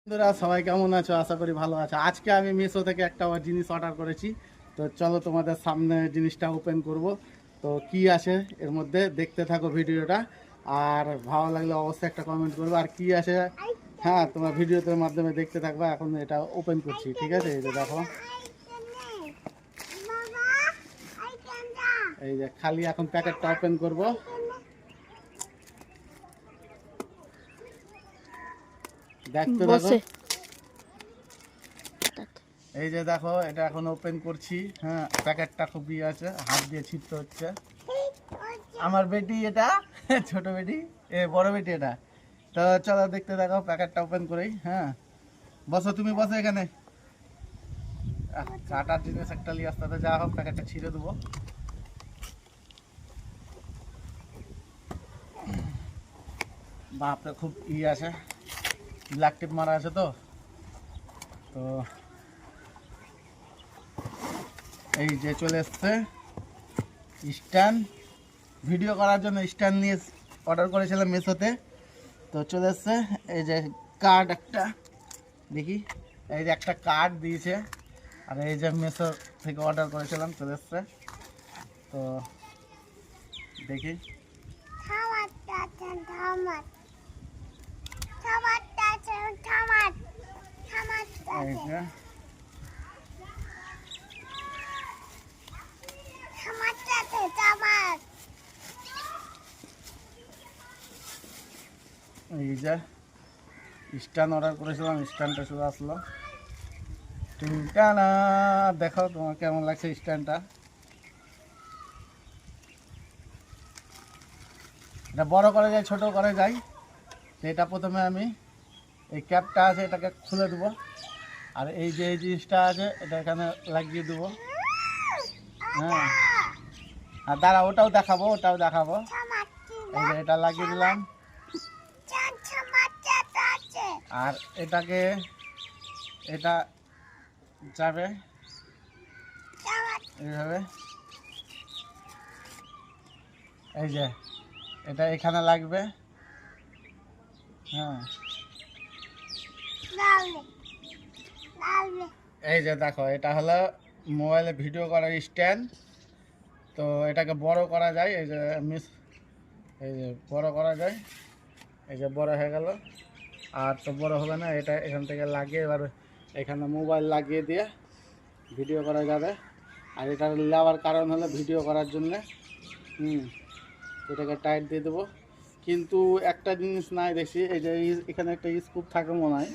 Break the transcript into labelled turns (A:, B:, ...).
A: বন্ধুরা সবাই কেমন আছো? আশা করি ভালো আছো। আজকে আমি মিশো থেকে একটা জিনিস অর্ডার করেছি। তো চলো তোমাদের সামনে জিনিসটা ওপেন করব। তো কি আছে এর মধ্যে দেখতে থাকো ভিডিওটা, আর ভালো লাগলে অবশ্যই একটা কমেন্ট করবো। আর কি আছে হ্যাঁ তোমার ভিডিওতে মাধ্যমে দেখতে থাকবা। এখন এটা ওপেন করছি, ঠিক আছে? এই যে দেখো, এই যে খালি এখন প্যাকেটটা ওপেন করব। দেখতে থাকো। এই যে দেখো, এটা এখন ওপেন করছি। হ্যাঁ, প্যাকেটটা খুবই আছে, হাত দিয়ে ছিটতে হচ্ছে। আমার বেটি এটা ছোট বেটি, বড় বেটি এটা। তো চলো দেখতে দেখো প্যাকেটটা ওপেন করেই। হ্যাঁ, বসো, তুমি বসো এখানে। কাটার জিনিস একটা নিয়ে আসতে হবে। যা হোক, প্যাকেটটা ছিঁড়ে দেবো। বাপরে, খুব আছে, ব্ল্যাক টিপ মারা আছে। তো তো এই যে চলে এসছে স্ট্যান্ড, ভিডিও করার জন্য স্ট্যান্ড নিয়ে অর্ডার করেছিলাম মিশোতে। তো চলে এসছে এই যে কার্ড একটা, দেখি এই যে একটা কার্ড দিয়েছে। আর এই যে মিশো থেকে অর্ডার করেছিলাম, চলে এসছে। তো দেখি, এই যে এই যে স্ট্যান্ড অর্ডার করেছিলাম, স্ট্যান্ডটা চলে আসলো। না, দেখো তোমার কেমন লাগছে স্ট্যান্ডটা। এটা বড় করে যায়, ছোট করে যায়। তো এটা প্রথমে আমি এই ক্যাপটা আছে এটাকে খুলে দেবো। আর এই যে এই জিনিসটা আছে এটা এখানে লাগিয়ে দেবো। হ্যাঁ, আর দাঁড়া, ওটাও দেখাবো, ওটাও দেখাবো। এই যে এটা লাগিয়ে দিলাম। আর এটাকে, এটা যাবে এইভাবে। এই যে এটা এখানে লাগবে। হ্যাঁ, এই যে দেখো, এটা হলো মোবাইলে ভিডিও করার স্ট্যান্ড। তো এটাকে বড় করা যায়, এই যে এই যে বড় করা যায়। এই যে বড় হয়ে গেল। আর তো বড় হবে না, এটা এখান থেকে লাগিয়ে এবার এখানে মোবাইল লাগিয়ে দিয়ে ভিডিও করা যাবে। আর এটা নেওয়ার কারণ হলো ভিডিও করার জন্যে। এটাকে টাইট দিয়ে দেবো। কিন্তু একটা জিনিস নাই দেখছি, এই যে এখানে একটা স্ক্রু থাকে মনে হয়।